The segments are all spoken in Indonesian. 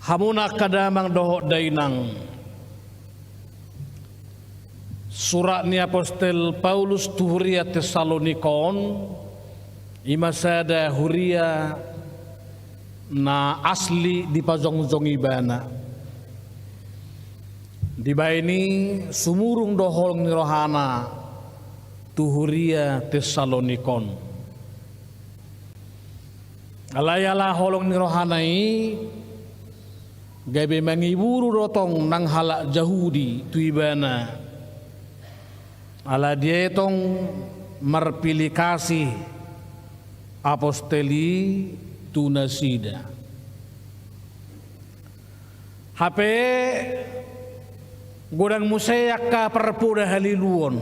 Hamuna kadamang doho dainang surat ni Apostel Paulus tu huria Tesalonikon imasada huria na asli di pazong-zong ibana di baini sumurung dohol ni rohana tu huria Tesalonikon alayala holong ni rohanai gabe mangiburu rotong nang halak Yahudi tu ibana ala dia tong marpilih kasih aposteli tu nasida HP godang museyak ka perpuda haliluon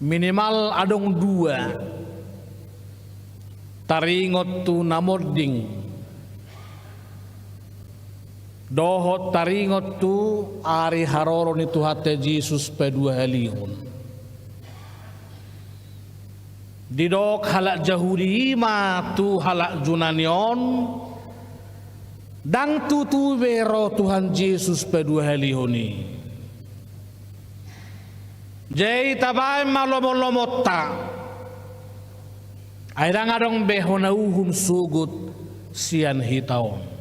minimal adong dua taringot tu namoding dohot taringot tu ari haroro ni Tuhate Yesus pedua halihun didok halak Yahudi ma tu halak Junanion dang tu bero Tuhan Yesus pedua halihuni jai tabai malomolomota airang adong behona uhum sugut sian hitaon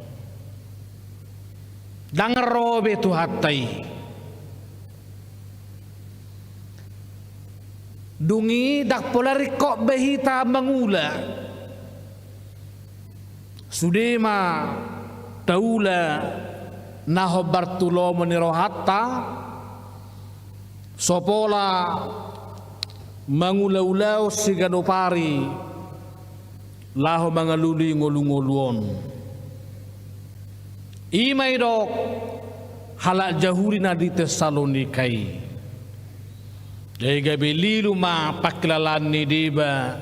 dang robe tu hatai dungi dak polari kok behita mangula sudema taula naho Bartulomo ni rohatta sopola mangula-ulau siganopari laho mangaluli ngolu-ngoluon imay dok halak Yahudi na di Tesalonikai jay gabi lilu ma pakilalan ni diba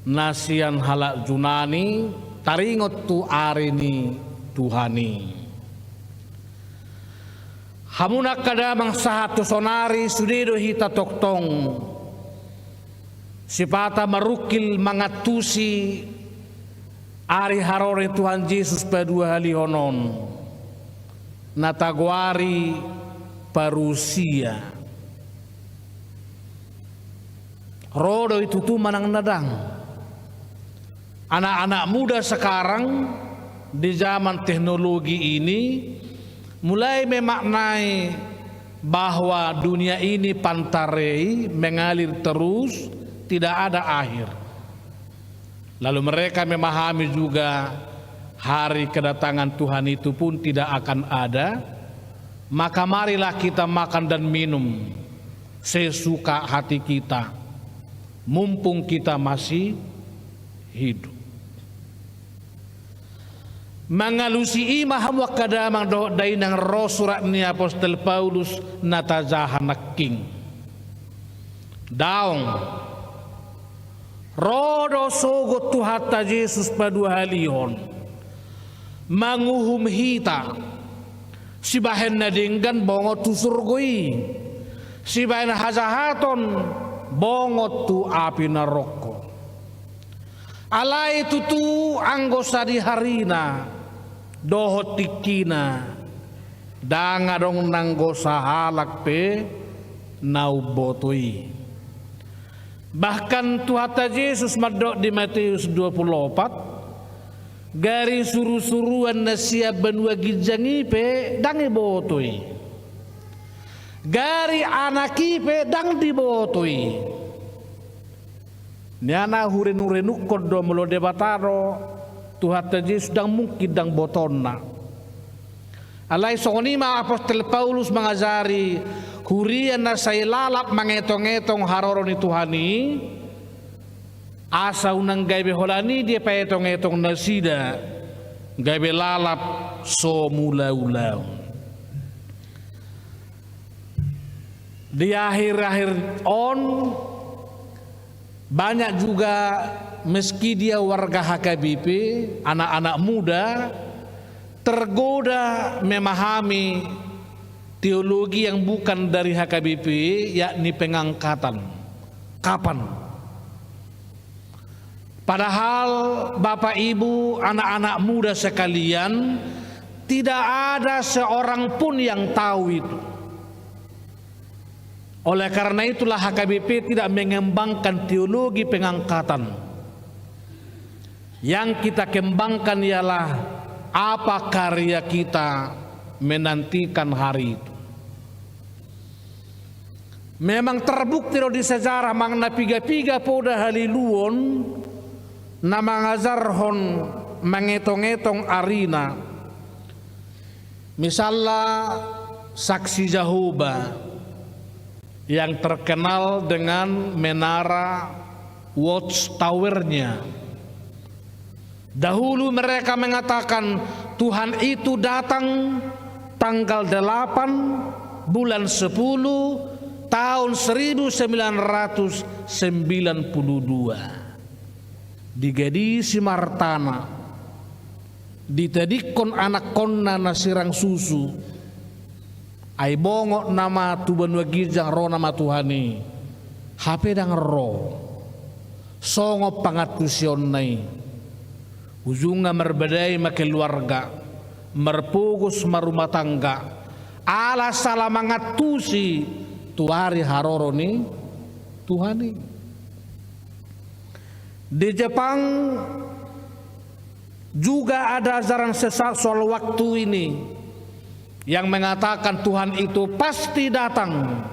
nasian halak Junani taringot tu ari ni Tuhani hamunak kadamang sahatu sonari sudido hita toktong sipata marukil mangatusi ari harore Tuhan Yesus pedua halihonon natagwari parusia rodo itu tu manang nadang anak-anak muda sekarang di zaman teknologi ini mulai memaknai bahwa dunia ini pantarei mengalir terus tidak ada akhir. Lalu mereka memahami juga hari kedatangan Tuhan itu pun tidak akan ada. Maka marilah kita makan dan minum sesuka hati kita, mumpung kita masih hidup. Mangalusi imaham wa kadamang do dainang ro surat ni Apostel Paulus natazahanak king. Daong rodo sogot Tuhata Yesus padua halihon manguhum hita sibahen na dinggan bongot tu surgoi sibahen hazahaton bongot tu api naroko alai tutu anggosa di harina dohot tikina danga dong nanggosa halak pe naubotoi. Bahkan Tuhata Yesus madok di Matius 24 gari suru-suruan nasia benua gijangi pe dangi botoi gari anaki pe dang dibotoi niana huren-hurenuk kodo melo debataro Tuhata Yesus dang mungkin dang botonna alai songonima Apostel Paulus mengajari hurian na say lalap mangetong-etong haroro ni Tuhani asa unang gaybe holani dia paetong-etong nasida gaybe lalap so mula-ulaw di akhir-akhir on banyak juga meski dia warga HKBP anak-anak muda tergoda memahami teologi yang bukan dari HKBP yakni pengangkatan. Kapan? Padahal Bapak Ibu, anak-anak muda sekalian, tidak ada seorang pun yang tahu itu. Oleh karena itulah HKBP tidak mengembangkan teologi pengangkatan. Yang kita kembangkan ialah apa karya kita menantikan hari itu. Memang terbukti di sejarah mangna piga-piga poda haliluon na mangajarhon mengetong-etong arina. Misalnya saksi Jehovah yang terkenal dengan menara watchtower-nya. Dahulu mereka mengatakan Tuhan itu datang tanggal 8 bulan 10 tahun 1992 di Gedisi Martana, ditedikon anak konna nasirang susu. Ay bongok nama tuban wagijang ro nama Tuhani hape dang ro songo pangatusyon nai ujunga merbedai makeluarga merpugus marumah tangga ala salah mangatusi tuari haroro ni Tuhani. Di Jepang juga ada ajaran sesat soal waktu ini yang mengatakan Tuhan itu pasti datang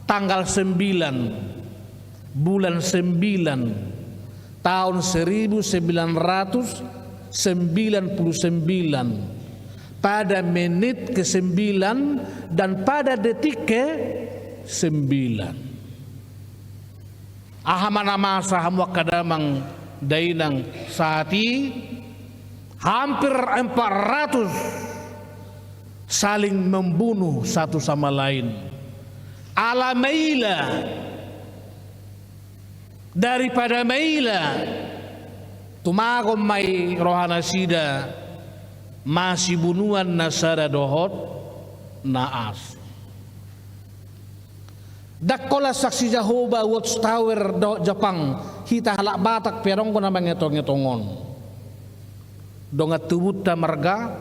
tanggal 9 bulan 9 tahun 1999 pada menit ke-9 dan pada detik ke-9. Ahamana masa hamwa kadamang dainang saati hampir 400 saling membunuh satu sama lain. Ala maila, daripada maila tumagom may rohana sida masih bunuhan nasara dohot naas. Dakola saksi Jehovah watchtower do Jepang hita halak batak perong ko na mangetong-etongon dongat tubut ta marga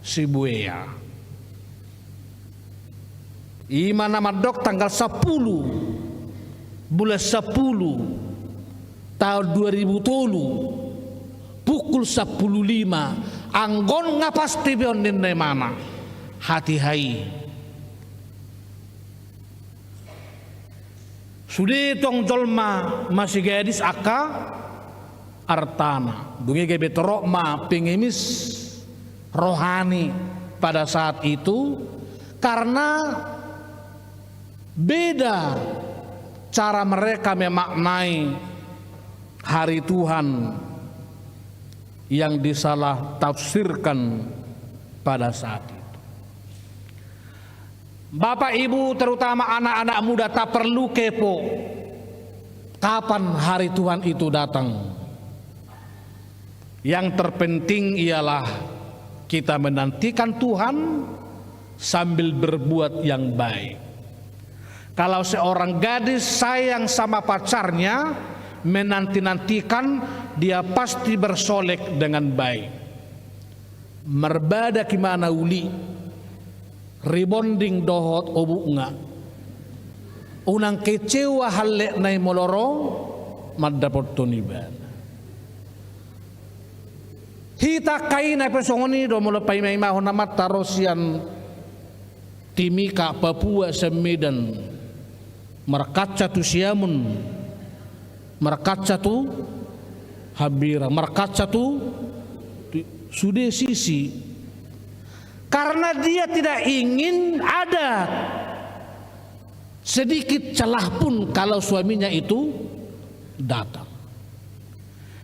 Shibuya. Ima nama dok tanggal 10 bulan 10 tahun 2003 pukul 10.05 anggon ngapasti bion nene mana hati hai sudah tong jolma masih gadis aka artana dungi gebe torok ma pengemis rohani pada saat itu karena beda cara mereka memaknai hari Tuhan yang disalah tafsirkan pada saat itu. Bapak Ibu terutama anak-anak muda tak perlu kepo kapan hari Tuhan itu datang. Yang terpenting ialah kita menantikan Tuhan sambil berbuat yang baik. Kalau seorang gadis sayang sama pacarnya, menanti-nantikan, dia pasti bersolek dengan baik. Merbada kimana uli, rebonding dohot obu nga. Unang kecewa halek nai moloro, madapot tuniban. Hita kain ay pesongoni do mula paimahon namat tarosian Timika Papua Semedan markaca tu siamun markaca tu habira markaca tu sudah sisi karena dia tidak ingin ada sedikit celah pun kalau suaminya itu datang.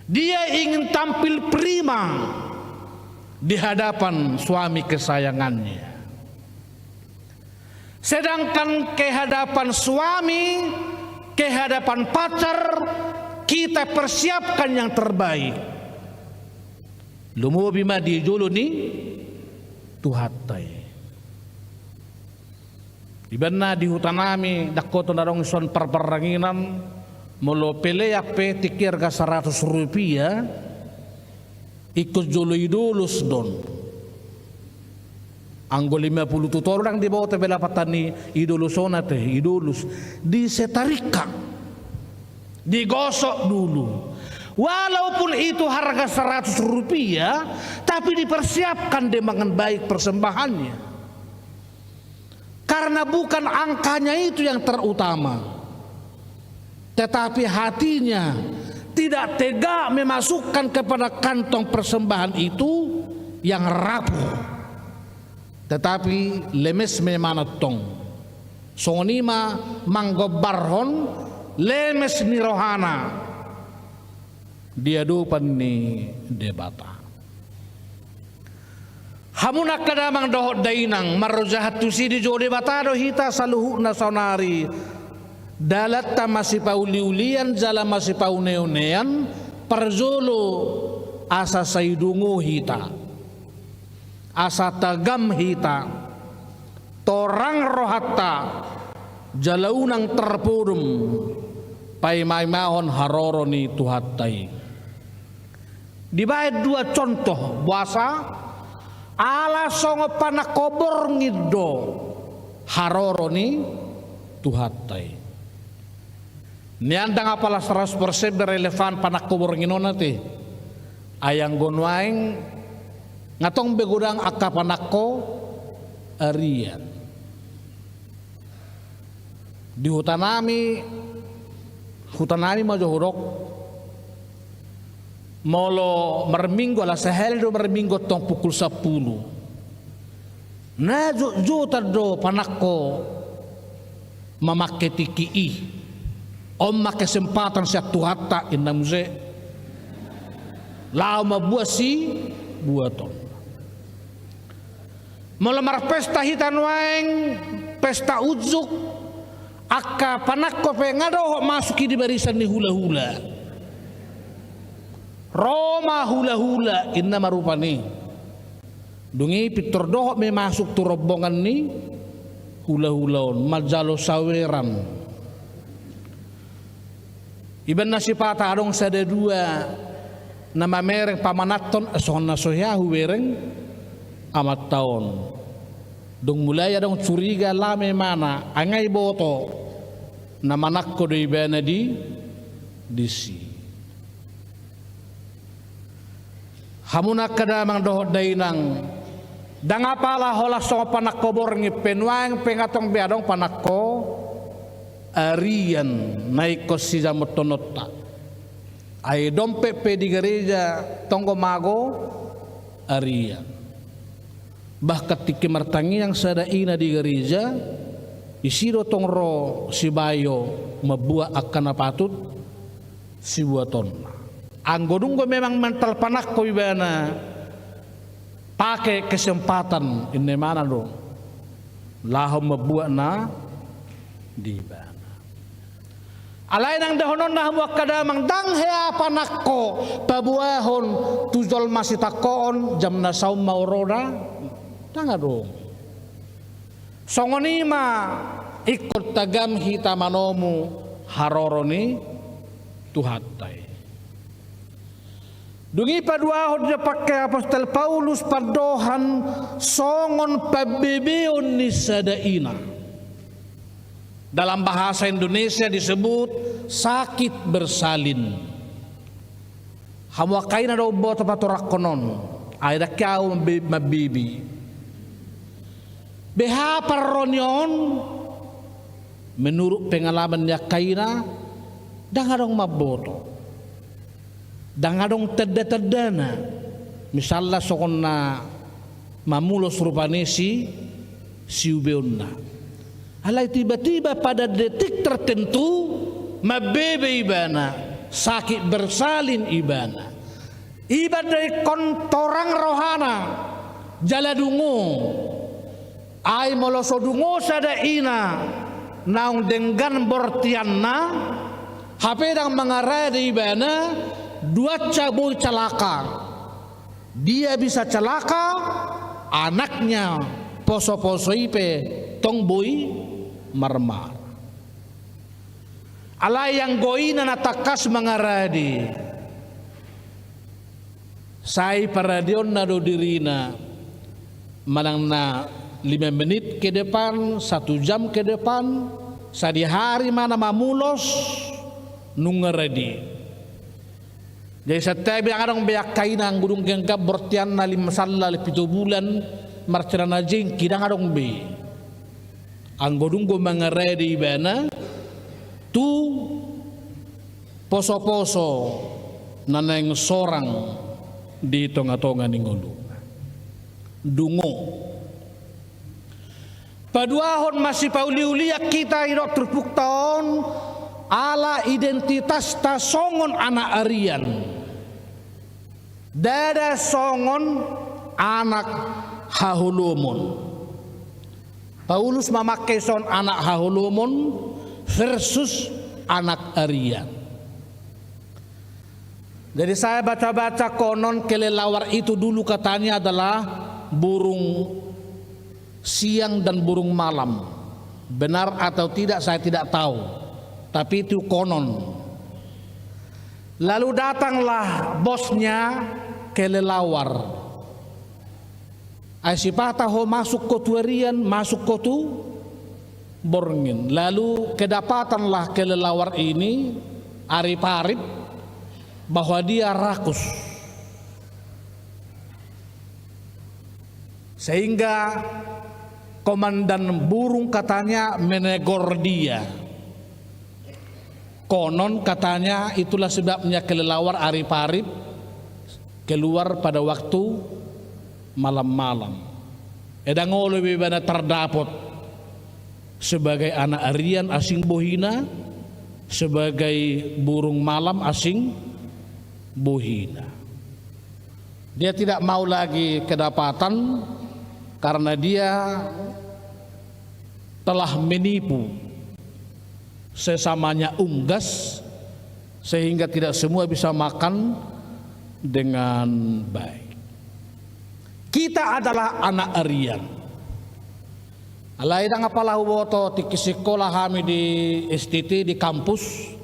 Dia ingin tampil prima di hadapan suami kesayangannya. Sedangkan kehadapan suami, kehadapan pacar, kita persiapkan yang terbaik. Lumu bima di julu ni tuhatai. Ibana di hutanami dakoto narong son perperanginan Molo pele ape tikir ka 100 rupiah ikut jolo idulus don. Anggo 50 tutor orang di bawah tebela patani idulusona teh idulus disetarika digosok dulu. Walaupun itu harga 100 rupiah tapi dipersiapkan dengan baik persembahannya. Karena bukan angkanya itu yang terutama, tetapi hatinya tidak tega memasukkan kepada kantong persembahan itu yang rapuh, tetapi lemes memanatong sonima manggobarhon lemes ni rohana diadupan ni debata. Hamuna kadamang dohot dainang marrojahat tusi di jode batado hita saluhu nasonari dalat tamasi pauliulian jala masih pauneonean perjolo asa saidungu hita asa tagam hita torang rohatta jalaunang terpudum paimai-mahon haroroni tuhattai. Dibayar dua contoh puasa ala songo panakobor ngiddo haroroni tuhattai. Niandang apalah 100% relevan panakobor nginona te ayang gonwaing ngatong begudang akka panakko arian di hutanami majohurok molo merminggu ala seheldo merminggu tong pukul 10 na juta do panakko memakai tiki om kesempatan siya tuhata inamze lao mabuasi buaton melemar pesta hitan waeng pesta ujuk akka panakko pengado masuki di barisan ni hula-hula Roma hula-hula inna marupani dungi pitor dohok me masuk tu rombongan ni hula-hulaon majalo saweran iban nasipata adong sada dua nama mereng pamanaton sonna soyahu wereng amat taon dong mulai adong curiga lame mana angai boto nama nakko do ibana di disi hamuna kadamang dohot dainang dangapala hola songo panakko borngi penwang pengatong beadong panakko arian naik kosi jamotonota ay dompe pe di gereja tonggo mago arian bah ketika mertangi yang sadaina di gereja isiro tongro si bayo mabua akan apatut si buaton anggodunggo memang mental panakko ibana pakai kesempatan ini mana do lahom mabua na di bana alai nang dahonon nah buat kadamang dang hea panakko pabuahon tujol masih takon jam nasaum maurora tangga dong songonima ikut tagam hita manomu haroroni tuhatai dungi paduahon dia pakai apostol Paulus padohan songon pabebeon ni sadaina dalam bahasa Indonesia disebut sakit bersalin hamwa kaina do bot patorak konon ayda kau mabibi beha parronyon menurut pengalamannya kaina dangadong maboto dangadong tedda-teddana misalnya sokonna mamulos rupanesi siubeonna alai tiba-tiba pada detik tertentu mabebe ibana sakit bersalin ibana ibadai kontorang rohana jaladungo ay molosodungo sadaina naung denggan bortianna hapedang mengarah di ibana dua cabul celaka dia bisa celaka anaknya poso-poso ipe tong boy marmar Alai yang goina na takas mangaradi. Sai paradion na do dirina manang na 5 menit ke depan, 1 jam ke depan, sadi hari mana mamulos nungaradi. Jadi setiap yang orang beyak kainang gudung gengkap bertian na 5 salla 7 bulan marcerana jeng kidang adong be. Anggodung go mangaradi bana tu poso-poso naneng sorang di tonga-tonga ningolu dungo paduahon masih pauliuliak kita irok terpuk tahun ala identitas ta songon anak arian dada songon anak hahulumon. Paulus memakai son anak hahulumon versus anak arian. Jadi saya baca-baca konon kelelawar itu dulu katanya adalah burung siang dan burung malam. Benar atau tidak saya tidak tahu. Tapi itu konon. Lalu datanglah bosnya kelelawar. Aisipata ho masuk kotuarian, masuk kotu borngin. Lalu kedapatanlah kelelawar ini arip-arip bahwa dia rakus, sehingga komandan burung katanya menegur dia. Konon katanya itulah sebabnya kelelawar arip-arip keluar pada waktu malam-malam. Edang lebih banyak terdapat sebagai anak arian asing bohina, sebagai burung malam asing bohina. Dia tidak mau lagi kedapatan karena dia telah menipu sesamanya unggas sehingga tidak semua bisa makan dengan baik. Kita adalah anak arian. Alai dang apalah woto di sekolah kami di STT di kampus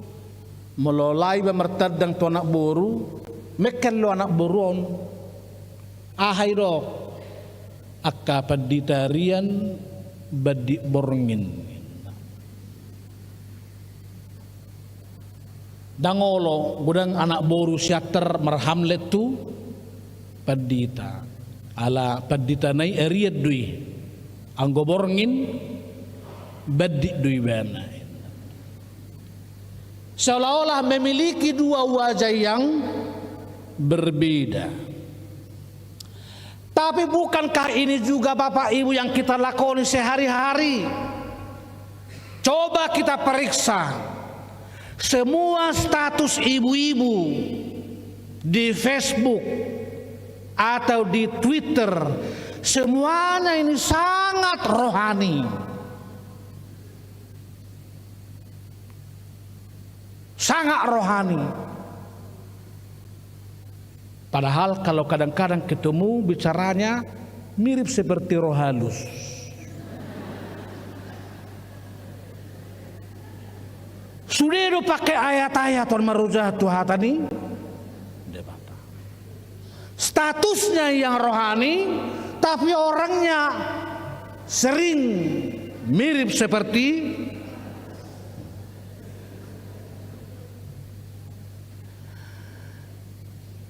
melolai bemertad dang tu anak boru meken lo anak boruon ahai do akka paditarian badi borngin dangolo gudang anak boru syater marhamlet tu padita ala padita nai eriat dui anggo borngin badi dui bana. Seolah-olah memiliki dua wajah yang berbeda. Tapi bukankah ini juga Bapak Ibu yang kita lakoni sehari-hari? Coba kita periksa semua status ibu-ibu di Facebook atau di Twitter, semuanya ini sangat rohani. Sangat rohani. Padahal kalau kadang-kadang ketemu bicaranya mirip seperti roh halus. Sudah pakai ayat-ayat on marujah Tuhan tadi. Statusnya yang rohani, tapi orangnya sering mirip seperti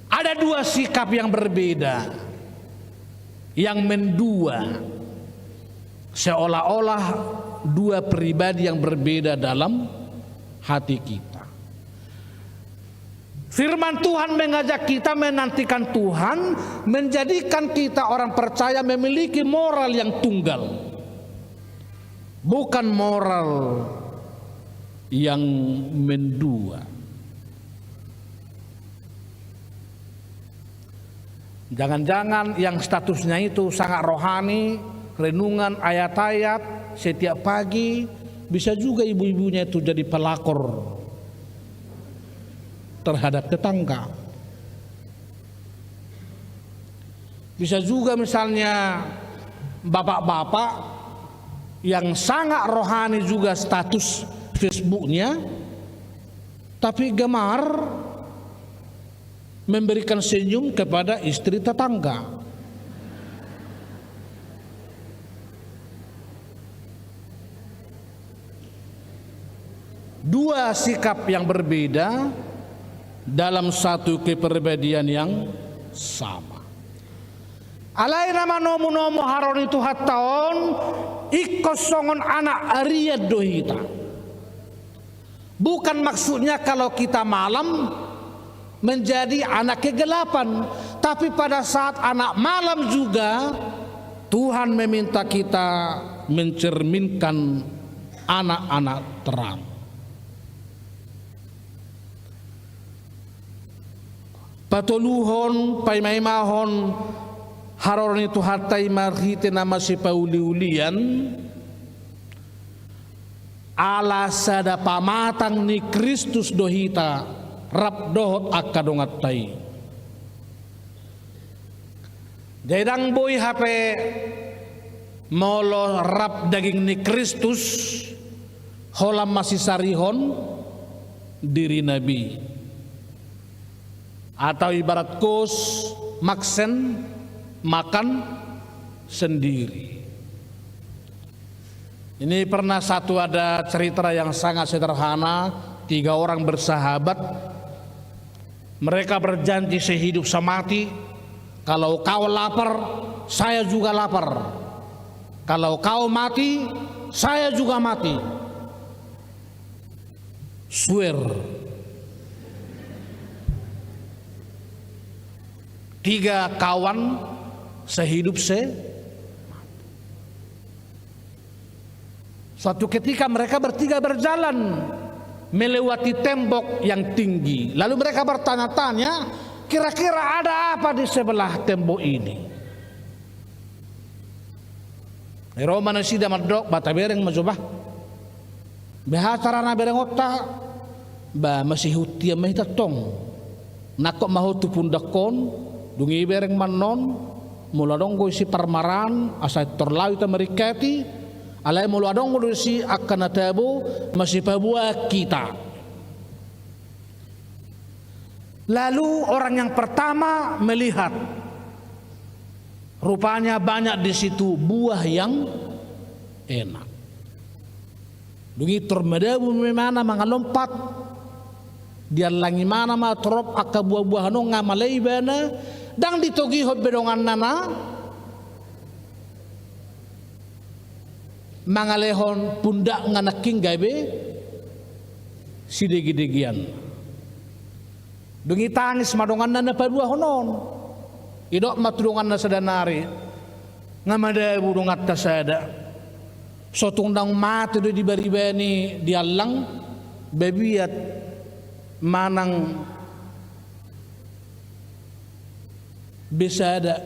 ada dua sikap yang berbeda, yang mendua, seolah-olah dua pribadi yang berbeda dalam hati kita. Firman Tuhan mengajak kita menantikan Tuhan, menjadikan kita orang percaya memiliki moral yang tunggal, bukan moral yang mendua. Jangan-jangan yang statusnya itu sangat rohani, renungan ayat-ayat setiap pagi, bisa juga ibu-ibunya itu jadi pelakor terhadap tetangga. Bisa juga misalnya bapak-bapak yang sangat rohani juga status Facebooknya, tapi gemar memberikan senyum kepada istri tetangga. Dua sikap yang berbeda dalam satu kepribadian yang sama. Alai nama nomu haron itu hataon ikosongon anak Arya dohita. Bukan maksudnya kalau kita malam menjadi anak kegelapan, tapi pada saat anak malam juga Tuhan meminta kita mencerminkan anak-anak terang. Patoluhon paimaimahon haron itu hatai marhite nama si pauliulian ala sada pamatang ni Kristus dohita rap dohot akadongatai. Dedang boy hape molo rap daging ni Kristus holam masih sarihon diri Nabi. Atau ibarat kos maksen makan sendiri. Ini pernah satu ada cerita yang sangat sederhana. 3 orang bersahabat. Mereka berjanji sehidup semati. Kalau kau lapar, saya juga lapar. Kalau kau mati, saya juga mati. Swear. 3 kawan sehidup Suatu ketika mereka bertiga berjalan melewati tembok yang tinggi. Lalu mereka bertanya-tanya, kira-kira ada apa di sebelah tembok ini? Roma nasi damadok bata bereng majobah. Behatarana bereng otak. Ba masih hutia mahitatong. Nakok mahu tu pundakon. Dungi bereng manon mula donggo isi parmaran asai terlalu ta merikati alai mula donggo isi akan atabo masih pabua kita. Lalu orang yang pertama melihat rupanya banyak di situ buah yang enak. Dungi termedabu memana mangalompat dia langi mana ma trop aka buah-buahan ngamalai bana dang ditogi hot bedongan nana mangalehon pundak nganaking gabe sidegi-degian dungi tangis madongan nana padua honon idok matudongan na sadanari ngamada burung atas sada sotungdang mati do di baribani dialang bebiat manang bisa ada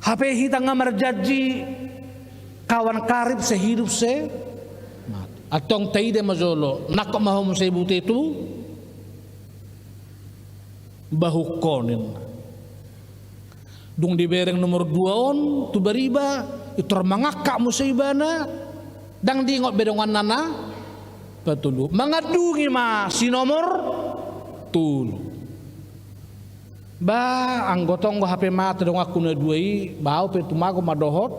HP hitang ngamarjaji kawan karib sehidup atong taide mazolo nak mahom sebut itu bahukonin dung di bereng nomor 2 on tu bariba itu mangakak musibana dang diingot bedongan nana patulu mangadungi ma si nomor tulu ba anggotong go HP mate dong aku na duai bau pe tumago madohot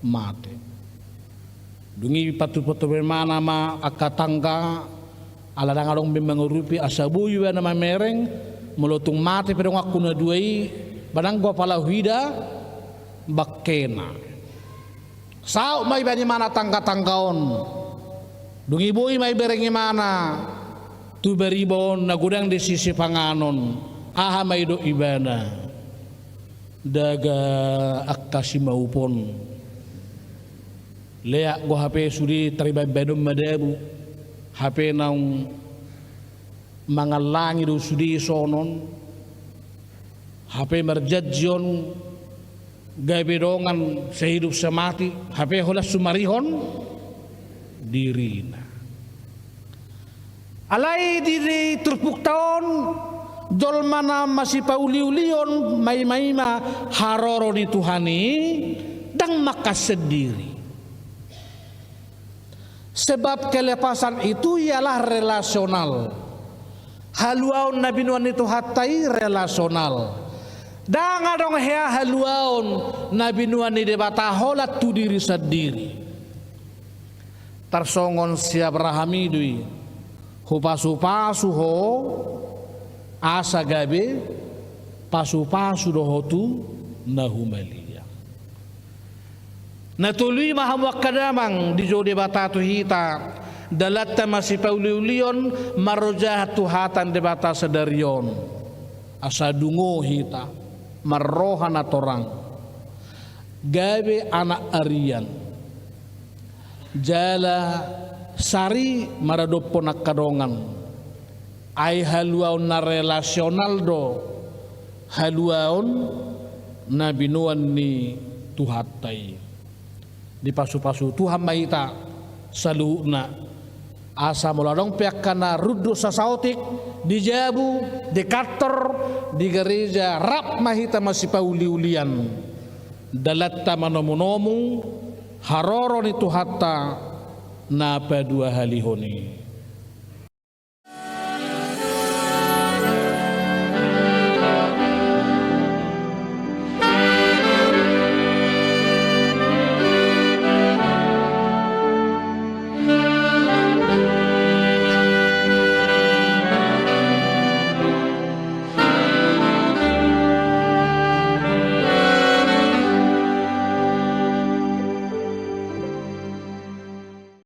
mate dungi patu-patu mana ma akatangga ala dang adong bimangurupi asabuyu na mereng melotung mate pe dong aku na duai badang go pala huida bakena sao mai bani mana tangga-tanggaon dungi boy mai berengi mana tu beribon nagudang di sisi panganon aha maido ibana daga aktasi maupun leak go HP sudi teribay bedom madebu HP naung mangalangi do sudi sonon HP merjadjion gabedongan sehidup semati HP holas sumarihon dirina alai diri terpuk tahun dol mana masih pauliulion mai-maima haroro di Tuhani dang makas sendiri Sebab kelepasan itu ialah relasional. Haluaun Nabi Nuan itu hatai relasional. Dan adong hea haluaun Nabi Nuan ini debata holat tu diri sendiri. Tarsongon siap rahamidui. Ho pasu-pasu ho asa gabe pasu-pasu doho tu nahumalia. Natului maham wakadamang di jode batatu hita dalatta masih pauliulion marojah tuhatan debata sedarion asa dungo hita marrohan atorang gabe anak arian jala sari maradoppo nakadongan ay haluaon na relasional do haluaon na binuan ni tuhatay di pasu-pasu Tuhan mahita saluhna asa muladong pihak kana ruddo sasautik di jabu di kantor di gereja rap mahita masih pauli-ulian dalatta manomu-nomu haroro ni tuhatta na padua halihoni.